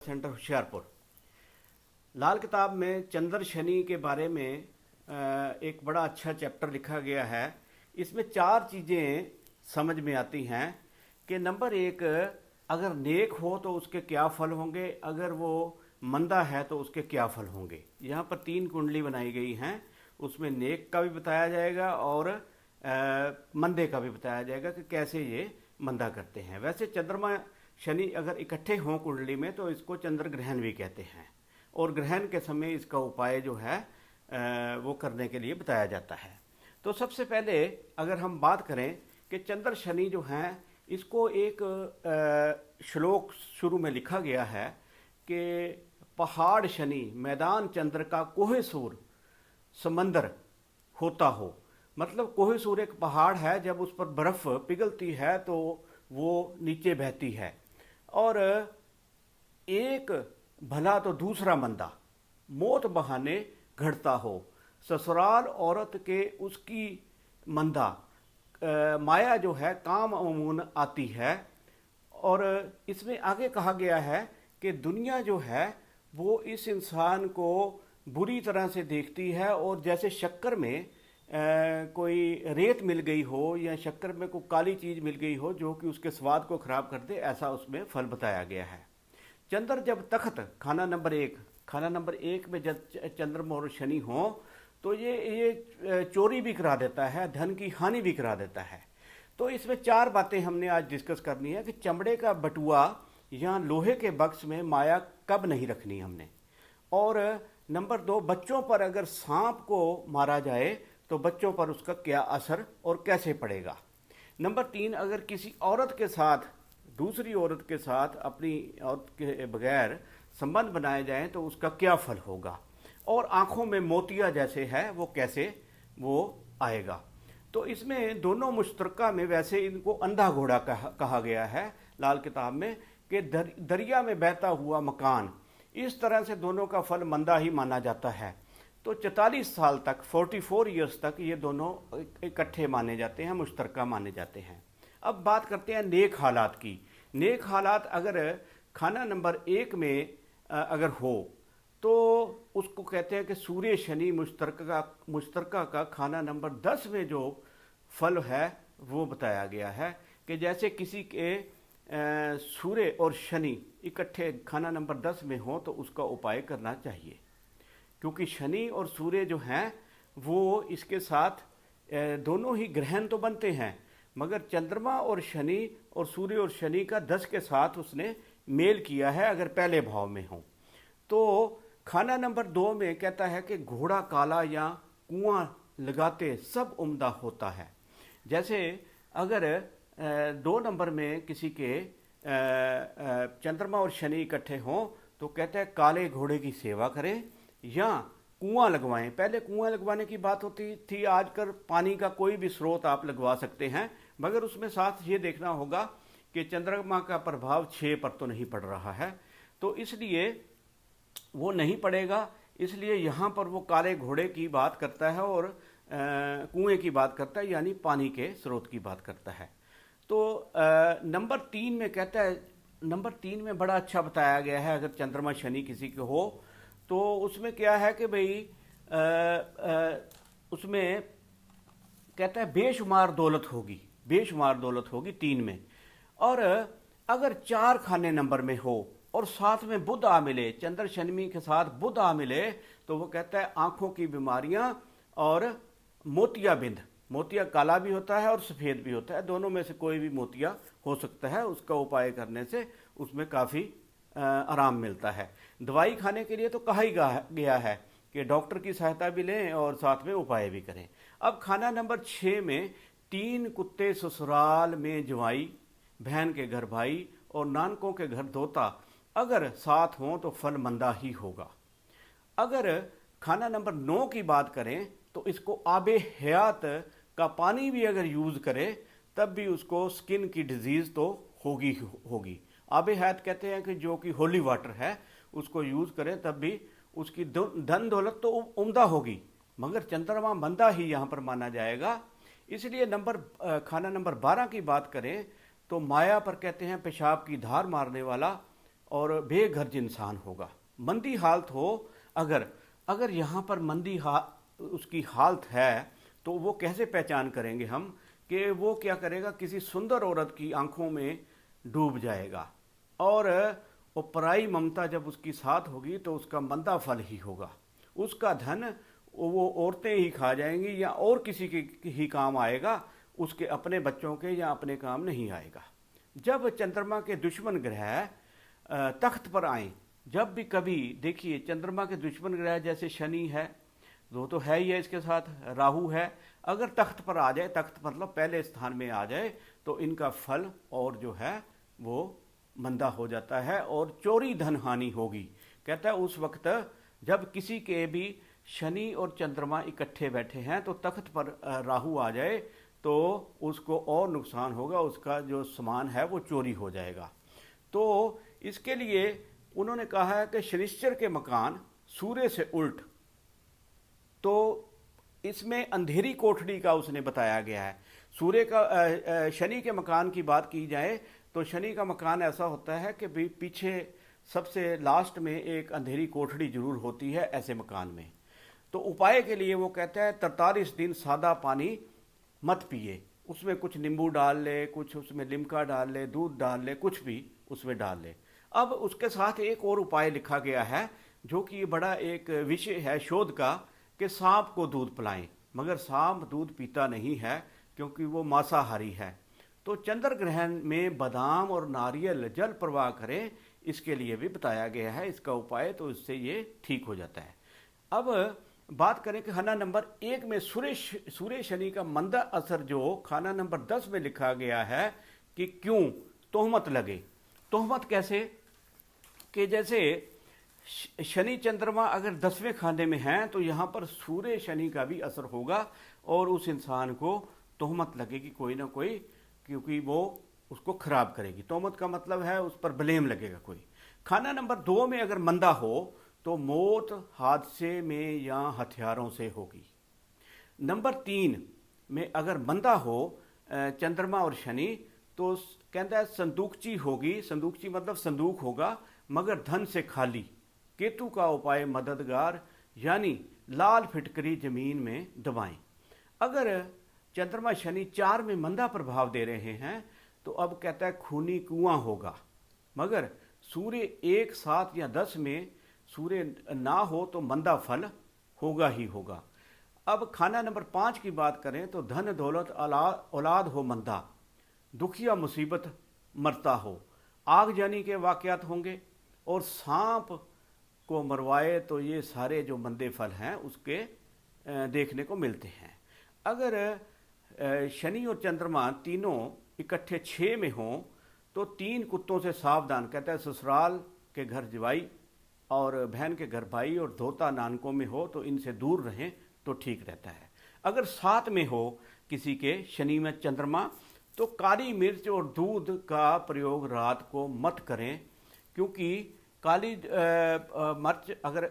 Centre Hoshiarpur. लाल किताब में चंद्र शनि के बारे में एक बड़ा अच्छा चैप्टर लिखा गया है। इसमें चार चीज़ें समझ में आती हैं कि नंबर एक, अगर नेक हो तो उसके क्या फल होंगे, अगर वो मंदा है तो उसके क्या फल होंगे। यहाँ पर तीन कुंडली बनाई गई हैं, उसमें नेक का भी बताया जाएगा और मंदे का भी बताया जाएगा कि कैसे ये मंदा करते हैं। वैसे चंद्रमा शनि अगर इकट्ठे हों कुंडली में तो इसको चंद्र ग्रहण भी कहते हैं, और ग्रहण के समय इसका उपाय जो है वो करने के लिए बताया जाता है। तो सबसे पहले अगर हम बात करें कि चंद्र शनि जो हैं, इसको एक श्लोक शुरू में लिखा गया है कि पहाड़ शनि मैदान चंद्र का कोहेसूर समंदर होता हो। मतलब कोहेसूर एक पहाड़ है, जब उस पर बर्फ पिघलती है तो वो नीचे बहती है, और एक भला तो दूसरा मंदा मौत बहाने घड़ता हो। ससुराल औरत के उसकी मंदा माया जो है काम अमून आती है। और इसमें आगे कहा गया है कि दुनिया जो है वो इस इंसान को बुरी तरह से देखती है, और जैसे शक्कर में कोई रेत मिल गई हो या शक्कर में कोई काली चीज़ मिल गई हो जो कि उसके स्वाद को खराब कर दे, ऐसा उसमें फल बताया गया है। चंद्र जब तख्त खाना नंबर एक में जब चंद्रमा और शनि हो तो ये चोरी भी करा देता है, धन की हानि भी करा देता है। तो इसमें चार बातें हमने आज डिस्कस करनी है कि चमड़े का बटुआ या लोहे के बक्स में माया कब नहीं रखनी हमने, और नंबर दो, बच्चों पर अगर सांप को मारा जाए तो बच्चों पर उसका क्या असर और कैसे पड़ेगा। नंबर तीन, अगर किसी औरत के साथ दूसरी औरत के साथ अपनी औरत के बगैर संबंध बनाए जाएं तो उसका क्या फल होगा, और आंखों में मोतिया जैसे है वो कैसे वो आएगा। तो इसमें दोनों मुश्तरका में, वैसे इनको अंधा घोड़ा कहा गया है लाल किताब में, कि दरिया में बहता हुआ मकान, इस तरह से दोनों का फल मंदा ही माना जाता है। तो 44 साल तक 44 ईयर्स तक ये दोनों इकट्ठे माने जाते हैं, मुश्तरका माने जाते हैं। अब बात करते हैं नेक हालात की। नेक हालात अगर खाना नंबर एक में अगर हो तो उसको कहते हैं कि सूर्य शनि मुश्तरका का खाना नंबर 10 में जो फल है वो बताया गया है कि जैसे किसी के सूर्य और शनि इकट्ठे खाना नंबर 10 में हो तो उसका उपाय करना चाहिए, क्योंकि शनि और सूर्य जो हैं वो इसके साथ दोनों ही ग्रहण तो बनते हैं, मगर चंद्रमा और शनि और सूर्य और शनि का 10 के साथ उसने मेल किया है अगर पहले भाव में हो। तो खाना नंबर 2 में कहता है कि घोड़ा काला या कुआं लगाते सब उम्दा होता है। जैसे अगर 2 नंबर में किसी के चंद्रमा और शनि इकट्ठे हों तो कहते हैं काले घोड़े की सेवा करें या कुआं लगवाएं। पहले कुआं लगवाने की बात होती थी, आजकल पानी का कोई भी स्रोत आप लगवा सकते हैं, मगर उसमें साथ ये देखना होगा कि चंद्रमा का प्रभाव 6 पर तो नहीं पड़ रहा है, तो इसलिए वो नहीं पड़ेगा। इसलिए यहाँ पर वो काले घोड़े की बात करता है और कुएं की बात करता है, यानी पानी के स्रोत की बात करता है। तो नंबर 3 में कहता है, नंबर 3 में बड़ा अच्छा बताया गया है अगर चंद्रमा शनि किसी के हो तो उसमें क्या है कि भाई उसमें कहता है बेशुमार दौलत होगी 3 में। और अगर 4 खाने नंबर में हो और साथ में बुध आ मिले, चंद्र शनि के साथ बुध आ मिले, तो वो कहता है आंखों की बीमारियां और मोतिया काला भी होता है और सफ़ेद भी होता है, दोनों में से कोई भी मोतिया हो सकता है। उसका उपाय करने से उसमें काफ़ी आराम मिलता है। दवाई खाने के लिए तो कहा ही गया है कि डॉक्टर की सहायता भी लें और साथ में उपाय भी करें। अब खाना नंबर 6 में 3 कुत्ते ससुराल में जवाई, बहन के घर भाई और नानकों के घर धोता अगर साथ हों तो फल मंदा ही होगा। अगर खाना नंबर 9 की बात करें तो इसको आबे हयात का पानी भी अगर यूज़ करे तब भी उसको स्किन की डिजीज़ तो होगी। आबे हयात कहते हैं कि जो कि होली वाटर है, उसको यूज़ करें तब भी उसकी धन दौलत तो उम्दा होगी, मगर चंद्रमा मंदा ही यहाँ पर माना जाएगा। इसलिए खाना नंबर 12 की बात करें तो माया पर कहते हैं पेशाब की धार मारने वाला और बेघर्ज इंसान होगा। मंदी हालत हो अगर अगर यहाँ पर उसकी हालत है तो वो कैसे पहचान करेंगे हम कि वो क्या करेगा, किसी सुंदर औरत की आंखों में डूब जाएगा और वो पराई ममता जब उसकी साथ होगी तो उसका मंदा फल ही होगा। उसका धन वो औरतें ही खा जाएंगी या और किसी के ही काम आएगा, उसके अपने बच्चों के या अपने काम नहीं आएगा। जब चंद्रमा के दुश्मन ग्रह तख्त पर आए, जब भी कभी देखिए चंद्रमा के दुश्मन ग्रह जैसे शनि है, वो तो है ही है, इसके साथ राहु है, अगर तख्त पर आ जाए, तख्त मतलब पहले स्थान में आ जाए, तो इनका फल और जो है वो मंदा हो जाता है और चोरी धन हानि होगी। कहता है उस वक्त जब किसी के भी शनि और चंद्रमा इकट्ठे बैठे हैं तो तख्त पर राहु आ जाए तो उसको और नुकसान होगा, उसका जो सामान है वो चोरी हो जाएगा। तो इसके लिए उन्होंने कहा है कि शनिश्चर के मकान सूर्य से उल्ट, तो इसमें अंधेरी कोठरी का उसने बताया गया है। सूर्य का शनि के मकान की बात की जाए तो शनि का मकान ऐसा होता है कि पीछे सबसे लास्ट में एक अंधेरी कोठरी जरूर होती है ऐसे मकान में। तो उपाय के लिए वो कहता है 43 दिन सादा पानी मत पिए, उसमें कुछ नींबू डाल ले, कुछ उसमें लिमका डाल ले, दूध डाल ले, कुछ भी उसमें डाल ले। अब उसके साथ एक और उपाय लिखा गया है जो कि बड़ा एक विषय है शोध का, कि सांप को दूध पिलाएं, मगर सांप दूध पीता नहीं है क्योंकि वो मांसाहारी है। तो चंद्र ग्रहण में बादाम और नारियल जल प्रवाह करें, इसके लिए भी बताया गया है इसका उपाय, तो इससे ये ठीक हो जाता है। अब बात करें कि खाना नंबर 1 में सूर्य शनि का मंदा असर जो खाना नंबर 10 में लिखा गया है कि क्यों तोहमत लगे। तोहमत कैसे कि जैसे शनि चंद्रमा अगर 10वें खाने में हैं तो यहाँ पर सूर्य शनि का भी असर होगा और उस इंसान को तोहमत लगेगी कोई ना कोई, क्योंकि वो उसको खराब करेगी। तोहमत का मतलब है उस पर ब्लेम लगेगा कोई। खाना नंबर 2 में अगर मंदा हो तो मौत हादसे में या हथियारों से होगी। नंबर 3 में अगर मंदा हो चंद्रमा और शनि तो कहता है संदूकची होगी, संदूकची मतलब संदूक होगा मगर धन से खाली। केतु का उपाय मददगार, यानी लाल फिटकरी जमीन में दबाएं। अगर चंद्रमा शनि 4 में मंदा प्रभाव दे रहे हैं तो अब कहता है खूनी कुआं होगा, मगर सूर्य 1, 7 या 10 में सूर्य ना हो तो मंदा फल होगा ही होगा। अब खाना नंबर 5 की बात करें तो धन दौलत औलाद हो मंदा, दुखिया मुसीबत मरता हो, आगजनी के वाकयात होंगे और सांप को मरवाए, तो ये सारे जो मंदे फल हैं उसके देखने को मिलते हैं। अगर शनि और चंद्रमा तीनों इकट्ठे 6 में हों तो 3 कुत्तों से सावधान। कहता है ससुराल के घर जवाई और बहन के घर भाई और धोता नानकों में हो तो इनसे दूर रहें तो ठीक रहता है। अगर 7 में हो किसी के शनि में चंद्रमा तो काली मिर्च और दूध का प्रयोग रात को मत करें, क्योंकि काली मिर्च अगर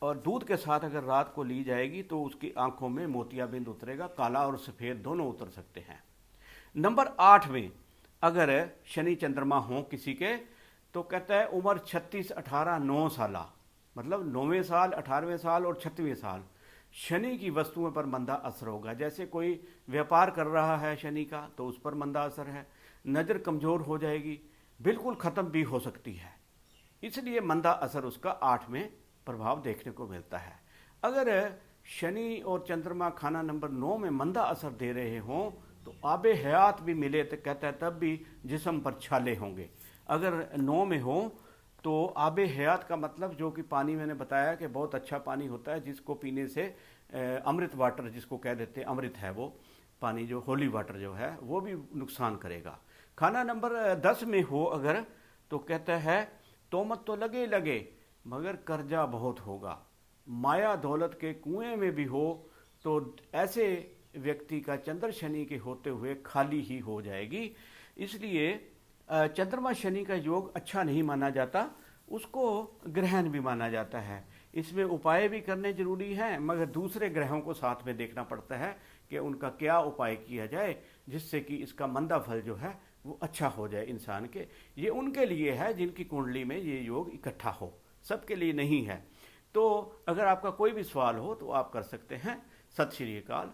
और दूध के साथ अगर रात को ली जाएगी तो उसकी आंखों में मोतियाबिंद उतरेगा, काला और सफ़ेद दोनों उतर सकते हैं। नंबर 8 में अगर शनि चंद्रमा हो किसी के तो कहता है उम्र 36, 18, 9 साल, मतलब 9वें साल, 18वें साल और 36वें साल शनि की वस्तुओं पर मंदा असर होगा। जैसे कोई व्यापार कर रहा है शनि का तो उस पर मंदा असर है, नज़र कमज़ोर हो जाएगी, बिल्कुल ख़त्म भी हो सकती है, इसलिए मंदा असर उसका 8 में प्रभाव देखने को मिलता है। अगर शनि और चंद्रमा खाना नंबर 9 में मंदा असर दे रहे हों तो आबे हयात भी मिले तो कहता है तब भी जिस्म पर छाले होंगे। अगर 9 में हो तो आबे हयात का मतलब जो कि पानी मैंने बताया कि बहुत अच्छा पानी होता है जिसको पीने से अमृत वाटर जिसको कह देते हैं, अमृत है वो पानी, जो होली वाटर जो है वो भी नुकसान करेगा। खाना नंबर 10 में हो अगर तो कहता है तोमत तो लगे लगे मगर कर्जा बहुत होगा, माया दौलत के कुएं में भी हो तो ऐसे व्यक्ति का चंद्र शनि के होते हुए खाली ही हो जाएगी। इसलिए चंद्रमा शनि का योग अच्छा नहीं माना जाता, उसको ग्रहण भी माना जाता है। इसमें उपाय भी करने जरूरी हैं मगर दूसरे ग्रहों को साथ में देखना पड़ता है कि उनका क्या उपाय किया जाए जिससे कि इसका मंदा फल जो है वो अच्छा हो जाए इंसान के। ये उनके लिए है जिनकी कुंडली में ये योग इकट्ठा हो, सबके लिए नहीं है। तो अगर आपका कोई भी सवाल हो तो आप कर सकते हैं। सत श्री अकाल।